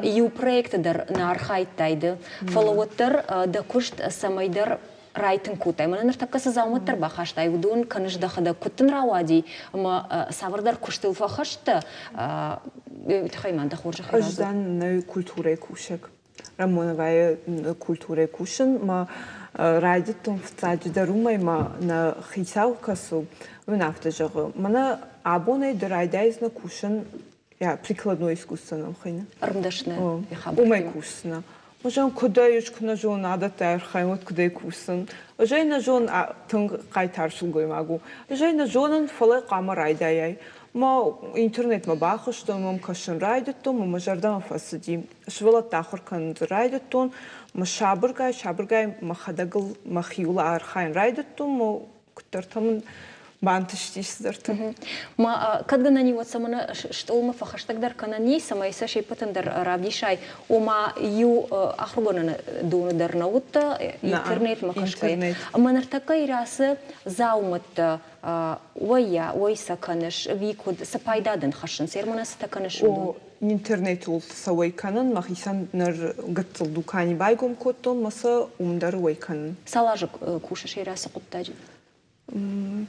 [SPEAKER 1] Ю проект дар на архайт тайды. Фолловоттар да кушт самайдар райтын кутай. Мананыр таккасы зауматтар бахаштай. Удун каныждахада куттын равади. Ама савардар куштыл фахашта. Тхайман да хоржа хайразы.
[SPEAKER 12] Аждан на культуре кушек. Рамоновая культуре кушен, ма райдитум в цаджи дарумай ма на хисау касу внафта жага. Мана абонай да райдайз на кушен, я прикладно искусственно хайна.
[SPEAKER 1] Армдашна.
[SPEAKER 12] Умай кушна. Можем куда юшк на жон ада тайр хаймот куда кушен. Ожай на жон тунг кайтаршул гой магу. Ожай на жонан фалай кама райдаяй. ما اینترنت ما باخش دم ما کشن رایدتون ما مجردم فسدی شوال تاخر کند رایدتون ما شابرگای ما خداگل ما خیول آرخاین رایدتون ما کترتمن бантыштис дартым.
[SPEAKER 1] Ма кадгана ни вот самана что мы фахаштагдар канани сама иса шейпатандар рабдишай ома ю ахругана дондар наутта интернет макашкай. Манартака ирасы заумат уя уйса каныш викуд сапайдадан хашын серманас таканыш.
[SPEAKER 12] Интернет ул савай канан махисан нар гаттыл дукани байгом коттон маса умдар уйкан.
[SPEAKER 1] Салажык кушаш ирасы куттаджи.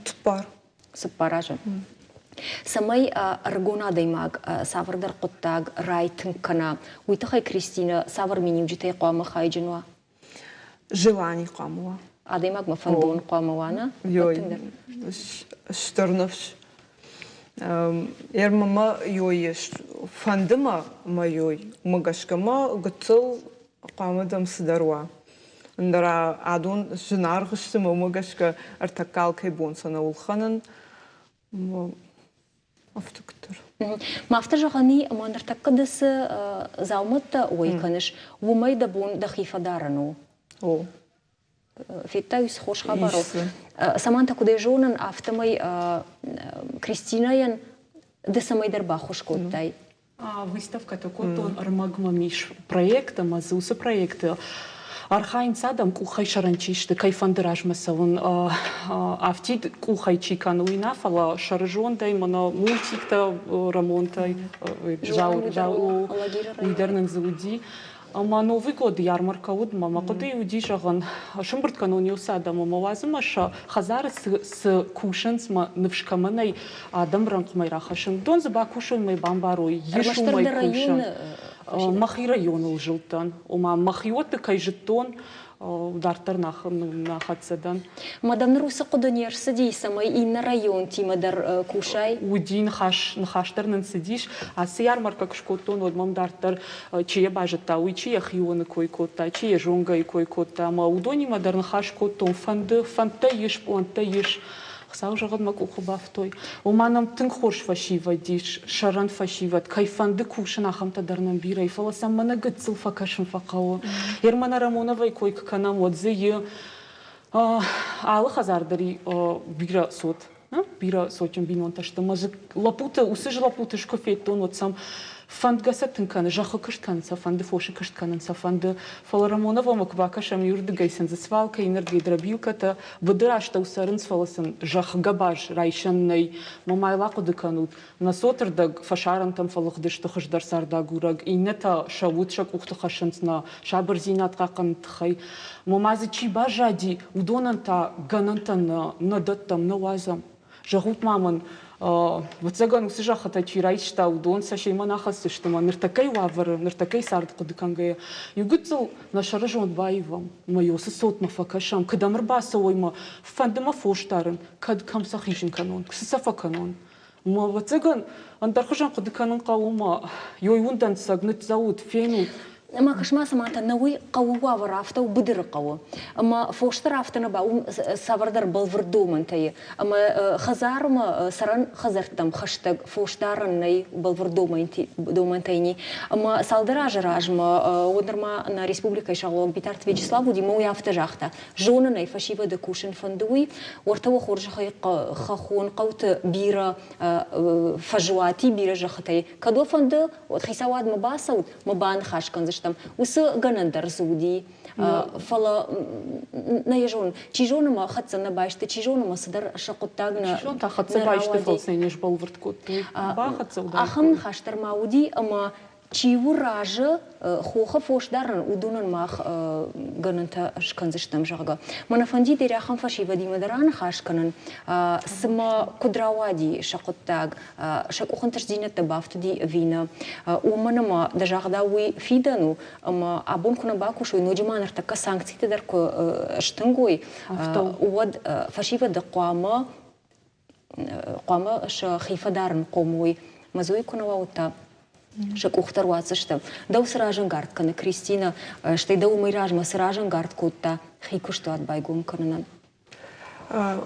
[SPEAKER 12] Тупар.
[SPEAKER 1] Супаража. Самай аргона даймаг савардар куттаг райтын кана. Уйтахай Кристина савар миним житай қуамы хайджинуа?
[SPEAKER 12] Желани қуамуа.
[SPEAKER 1] А даймаг ма фандон қуамуана?
[SPEAKER 12] Йой. Штырнывш. Ермама йой фандыма ма йой. Магашкама гыцыл қуамыдам сыдаруа. Ndara adun жинар гышты момагашка артакал кайбонсана улханын автоктор.
[SPEAKER 1] Мафта жагани мандартаккадысы зауматта ойканыш умайда бун дахифадарану.
[SPEAKER 12] О.
[SPEAKER 1] Фиттаюс хош хабару. Саманта кудежонан автомай Кристинаян десамайдар бахуш коттай.
[SPEAKER 7] Выставка такой тон армагма миш проекта, мазуса проекта. Архайн садам кухай шаранчишты, кайфандыраж масавун, автид кухай чикан уинафала, шаржон дай мана мультик-то ремонтай, жау уйдернен зауди. Ама Новый год ярмарка уд мама куды уди жаган шымбырт канони усада мама вазыма ша хазары с кушенс ма навшкаманай адам ранкмай рахашын дон за бакушын май бамбару ешу май кушен махи район жилтан ома махиоты кай житон дартар нахатсадан.
[SPEAKER 1] Мадам Наруса кудонер сидишь самой и на район тимадар кушай.
[SPEAKER 7] Удин хаштар нан сидишь, а с ярмарка кшкотон от мам дартар чья бажета, уй чья хионы кой кота, чья жонга и кой кота, ма удони мадар нахаш котон фанта еш планта еш. Хсау жагад мак ухубавтой. Уманам тын хош фашива диш, шаран фашиват, кайфанды кушан ахамта дарнам бира, и фаласам мана гыцыл факашын факао. Ермана Рамонова и койка канам вот зые алы хазардари бира сот. Бира сотен бинон ташта. Мазы лапута, усыж лапута шкофет тон вот сам фанд гасатын каны жахы кышткан сафанды фоши кыштканын сафанды фаларамонова маквакашам юрды гайсен засвалка энергии дробилката выдырашта усарын сфаласын жах габаш райшаннай мамайлаку дыканут насотрдаг фашаран там фалахдышты хыждар сардагураг инета шавутшак ухтахашынсна шабырзинат какын тхай мамазы чиба жади удонанта ганантан надаттам навазам жахут маман вот заган усижахата чирайшта удон сашейман ахасыштыма ныртакай вавры ныртакай сардқы дыкангая югыцыл нашарыжон баевам майосы сотма факашам кадамырбаса ойма фандыма фоштарын кад камсахишин канон ксысафа канон ма вот заган андархыжан қыдыканын қауыма йойвундан сагныт зауд фейнут
[SPEAKER 1] ما كشما سمعت نوي قوة ورافته وبدر قوة أما فوشتر رافتنا باو سافردر بالفردو من تي أما خزار ما سرن خزرتم خشتق فوشتارن ني بالفردو من تيني أما سالدراج راج ما ودرما на республика شغلون بيتارت فيجسلافو دي مو يافته جاخته جون ني فشيفه دكوشن فندوي ورتو خرج خخون قوت بيرا فجواتي بيرا جختي كدو فند وتخيسواد مباسود مبان خاش كنز там усы ганандар зуди фала наежон чижоныма хатса на башты чижоныма сыдар шакуттагна
[SPEAKER 7] чижон та хатса башты фалсенеш болвырткут бахатса удар
[SPEAKER 1] ахам хаштар мауди ама чивуражы хоха фошдарн удунан мах гананта шканзыштам жага манафанди деряхам фашива димадаран хашканан сма кудравади шакуттаг шакуханташ динат бафтуди вина уманама дажагдауи фидану ама абон куна бакушу ноджиманар така санкциите дарко штангой уад фашива да қама ша хифадарн қомуи мазуи кунаваута شك أختار واتسشتم دو سراجن قارد كنا كريستينا شتي دو ميراج ما سراجن قارد كوتا خيكوشتوات بايقوم كنن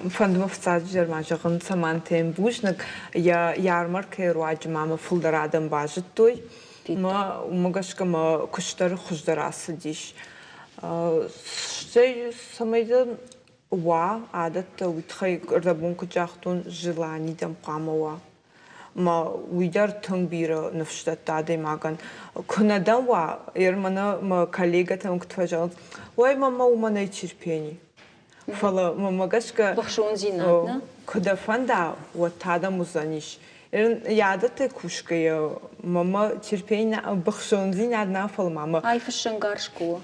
[SPEAKER 12] فندم فساد جرماجة غن سمانتين بوشنك يا يارمرك رواج ماما فولدر آدم باجت توي ما مغشك ما كشتر خجدر آسديش شتي سميدن وا عادت ويتخي ربون كجاختون جلاني دم قاموا ما ويدار تنبيرا نفشت تادي ماغن كنا دوا يرمنا ما коллега там ктважал ой мама у меня терпение фала мама гашка
[SPEAKER 1] бахшон зинатна
[SPEAKER 12] куда фанда вот тада музаниш яда ты кушка мама терпение бахшон зинатна фала мама
[SPEAKER 1] ай фашангаршку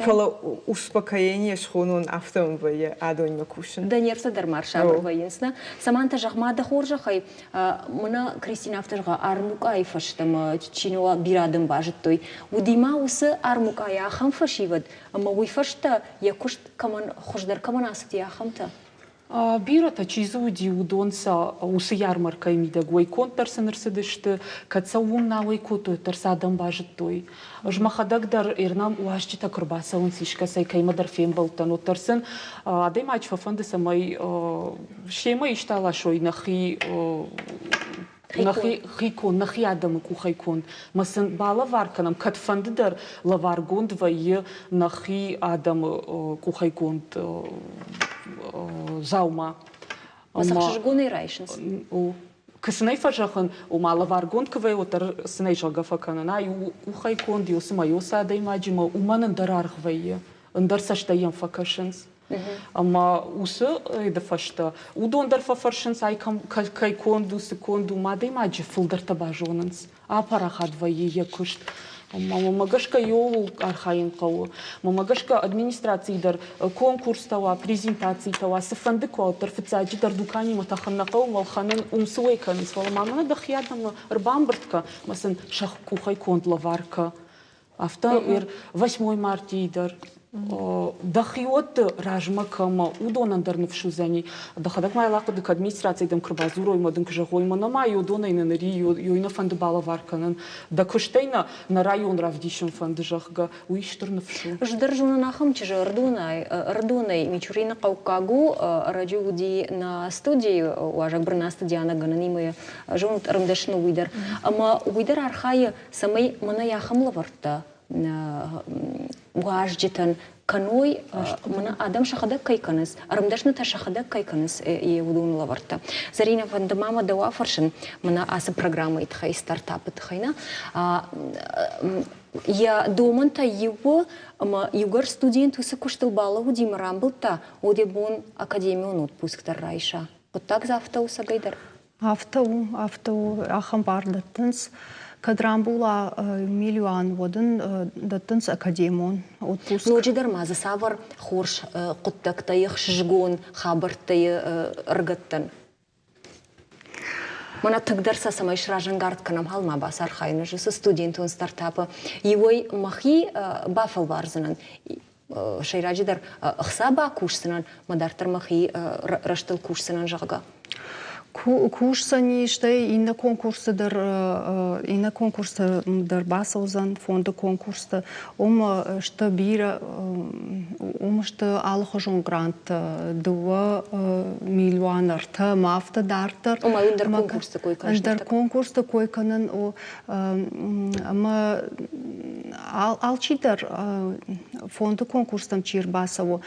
[SPEAKER 12] фала успокоение шхунун автомобиле адон макушин
[SPEAKER 1] да нерса дармар шабр военсна саманта жахмада хоржа хай мына Кристина автожга армука ай фаштама чинова бирадым бажит той удима усы армука я хам фашиват ама уй фашта якушт каман хождар каман асыт я хамта
[SPEAKER 7] бирата чизуди удонса усы ярмарка имида гой контарсын рсыдышты катса умнавый куту тарсадам бажит той жмахадагдар ирнам уашчита курбаса он сишка сай каймадар фем болтан отарсын адей мач фафанды самай шема иштала шой нахи خيكون نخي عدم كوخيكون مثلا بالافاركنم كتفندر لافارغوند وي نخي عدم كوخيكون زاوما
[SPEAKER 1] مسخشغوني رايشنس
[SPEAKER 7] كسناي فجخن ومالافارغوند كوي وتر سناي جوغا فكنا يو كوخيكون ديوس ما يوسا دايماجيما ومن درار خوي اندر سشتايم فكشنس أما وسا إذا فشتا ودون در ففرشن ساي كاي كوندو سكوندو ما دي ما جفل در تباجوننس أبارا خد ويا يكشت أما ماجشكا يو أرخاين قوة ماجشكا أدمينستراتي در كونكورس توا بريزنتاتي توا سفندق وتر فتاجي در دكاني متخنقة ومالخانن سوي كنس والله ما من دخياتنا ربام برتكا مثلا شخكو خاي كوند لافاركا أفتر 8 مارتي در دخيوت راجما كما ودون اندر نفشوزاني دخدك ما علاقه دك администрация дем крбазуро има ден кжагой ма нама юдона ина нари юина фанд балаварканан да кштейна на район равдишен фанд жахга уиштер нфшу
[SPEAKER 1] ждержуна нахам чеж рдунай мичурина каукагу радиуди на студии важак брна студияна гананимая жунт рмдешну уидер ама уидер архая самай мана яхам лаварта واجتن каной мына адам шахадак кайканыз, арымдашны та шахадак кайканыз еудун лаварта. Зарина вандамама дауа фаршын мына асы программа итхай, стартап итхайна. Я думан та его, югар студент усы куштыл балаву димарам был та, оде бон академион отпуск таррайша. Вот так за автоу сагайдар?
[SPEAKER 11] Автоу, ахам бардаттынс. Кадрам була миллион водын даттынс академион отпуск.
[SPEAKER 1] Ну, джидар маза савар хорш куттактай хшжгон хабартай ргаттан. Мана тагдырса самай шражангард канам халма басар хайны жысы студентун стартапы. Евой махи бафал варзанан. Шайраджидар хсаба курсанан, мадартар махи раштыл курсанан жага.
[SPEAKER 11] Курсани штай инна конкурсы дар басаузан фонда конкурста шта бира шта алхожон грант 2 миллионар та мафта дартар
[SPEAKER 1] дар
[SPEAKER 11] конкурста койканын ама алчидар фонда конкурстам чир басаву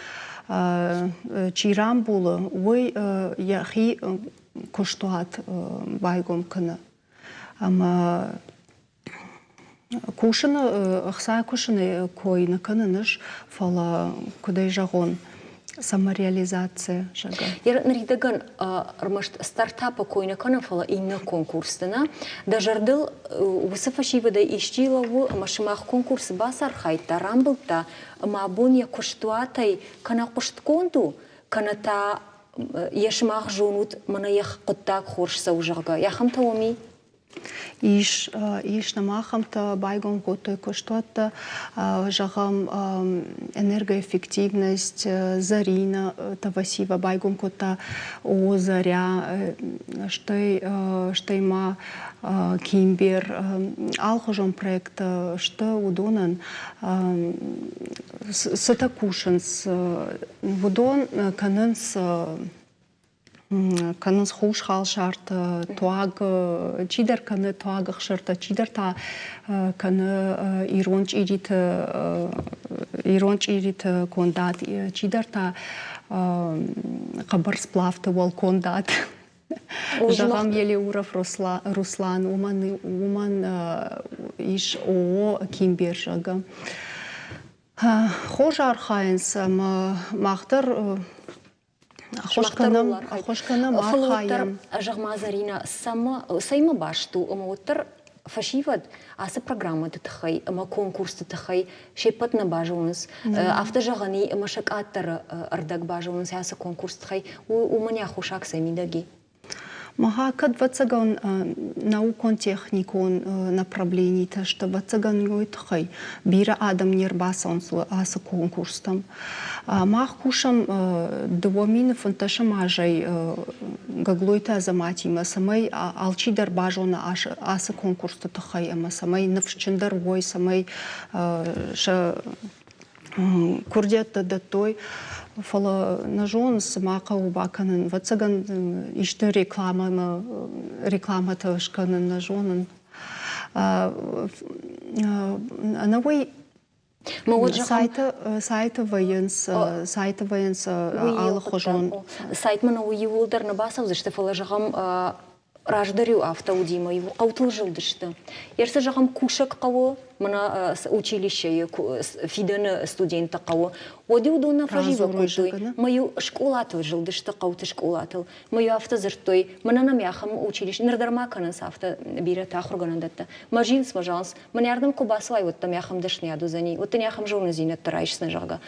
[SPEAKER 11] чирам булы ой яхи коштуат байгом кына. Ама кушаны, ахсай кушаны койна кыныныш фала кудай жагон самореализация жага.
[SPEAKER 1] Яр наридаган армашт стартапа койна кана фала инна конкурстана. Дажардыл высыфашивада ищилаву машимах конкурс басар хайта рамбылта мабония коштуатай кана коштконду кана та яшмах жонут мана ях қоттак хорш саужага. Яхам тауами?
[SPEAKER 11] Иш намахам та байгом готой коштуата жагам энергоэффективность зарина тавасива байгом кота о заря штайма кимбер алхожон проект что удонан сатакушенс вудон каненс каныс хуш хал шарт туаг чидер каны туагах шарта чидер та каны иронч ирит кондат чидер та кабар сплавты вол кондат жагам еле уров Руслан уман иш о кимбер жага хожар хайнс махтар Хошкана махаям.
[SPEAKER 1] Жагма Зарина сайма башту оттар фашивад асы программа тахай ама конкурс тахай шепат на бажунс автожагани машакаттар ардак бажунс асы конкурс тахай у меня хушак самидаги.
[SPEAKER 11] Мага кад вацаган наукон техникон направлений та что вацаган йойтхай бира адам нербасон асы конкурстам. Мах кушам двомин фанташам ажай гаглойта заматима самай алчидар бажона асы конкурста тахай ама самай навчиндар вой самай ша курдетта даттой фала нажон смака убаканын вацаган иште рекламата шканын нажонын анавой сайты военс алхожон
[SPEAKER 1] сайт мана уйулдар на басав заште фала жагам раждарю автоудима его аутыл жылдышты ерсе жагам кушак кавы мана училище фиден студента кавы оди удона фажива кутой мою школатыл жылдышты кауты школатыл мою автозыртой мана намяхам училище нердарма канас авто бира тахурганандатта мажинс мажанс мана ярдам кубасвай вот там яхам дышны адузани вот няхам жона зинет тарайшны жага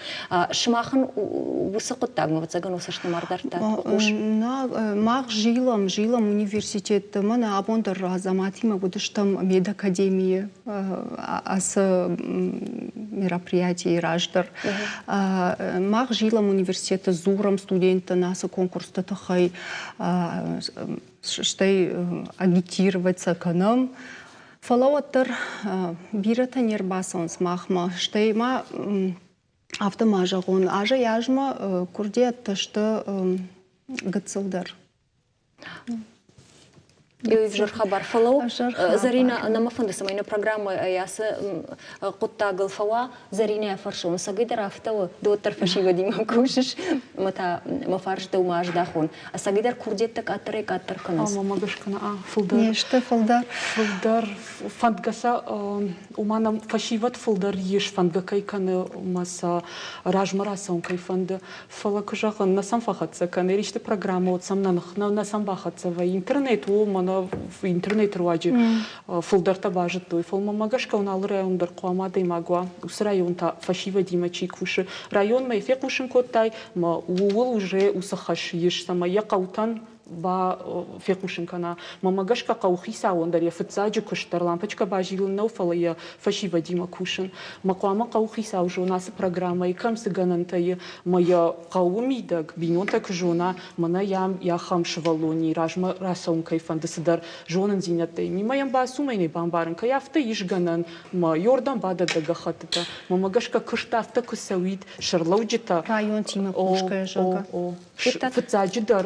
[SPEAKER 1] шмахан высоко тагмы цаган усашны мардарта
[SPEAKER 11] на мах жилам университет мана абондар азаматима будыштам медакадемии ас мероприятий раждар. Мах жилам университета зурам студента нас конкурста тахай штай агитироваться канам. Фалауаттар бирата нербасонс махма штай ма автомажагон ажа яжма курдет что гацылдар.
[SPEAKER 1] يوجر خبر فلو زرينا أنا ما فند سمينا برنامج ياس قطع الفوا زرينا فرشون سجد رافتوا دو ترفشي ودي ما كوشش متى ما فرش دو ماش داخون سجد كرديتك أتري كاتر كناس
[SPEAKER 7] ما قش كنا فلدر
[SPEAKER 11] نيشت
[SPEAKER 7] فلدر فند قصة ومانا فشيفت فلدر يش فند قكي كان مسا راج مراسون كي فند فلا كجاق نسام فخت سكان ريشت برنامج وتسمنا نخنا نسام بخت سوا إنترنت ومن в интернет рواجи фулдарта бажит той фолма магашка он ал район дар қуамада имагва ус район та фашива дима чикуш район ма эфе кушин коттай ма уул уже усахаш еш сама яқаутан ба фекушин кана мамагашка қаухиса он дар яфцаджи куштар лампочка бажил нофала я фашива дима кушин мақуама қаухиса уже у нас программа и кам сиганантай моя қаумидаг бинонта кжона мана я хам швалони ражма расом кайфан десдар жонан зиняттай мимаям ба сумайне бамбарн каяфта ишганан ма йордан бада дагахатта мамагашка кыштафта кусавит шарлауджита
[SPEAKER 11] район тима пушка жога
[SPEAKER 7] фцаджи дар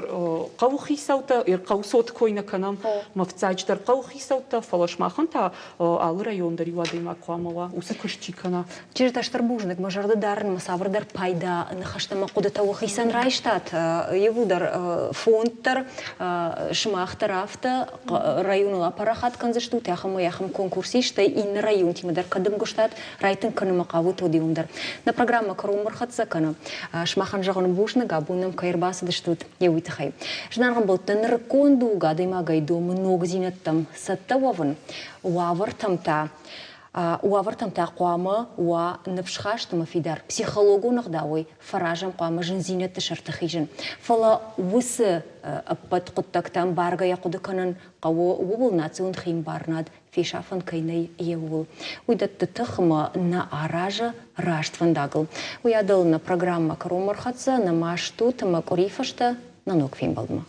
[SPEAKER 7] қаухи سوتا القوسوت كوينا كنام مفتاج در قوخي سوتا فلاش ما خنتا على ريون دري وادي ما قاموا وسكشتي كنا
[SPEAKER 1] جرت اشتربوجنك مجرد دار مسافر در بايدا نخشت ما قد توخي سن رايشتات يودر فونتر شماخت رافتا ريون لا парахат канзашту тяхам яхам конкурсиштай ин район тима дар кадым гуштат райтын каны мaqавы тоди ундар на программа карумархатса кана шмахан жагын бушны габунам кайрбасы даштут евитхай жнарган болтан рконду гадайма гайду много зинаттам саттававын уавартамта уавартамта قوامة ونفشخاشتم في دار психологу нагдауи фаражам قوامة жинзинет тшартахижен фала вус أبد قطكتام بارغا يقود كنن قوو وول ناتسون خيم بارناد في شافن كيني يول ويدا تتخما نا аража рашт фандагл ويادل на программа карумархатса на машту тама корифашта на ног фимбалма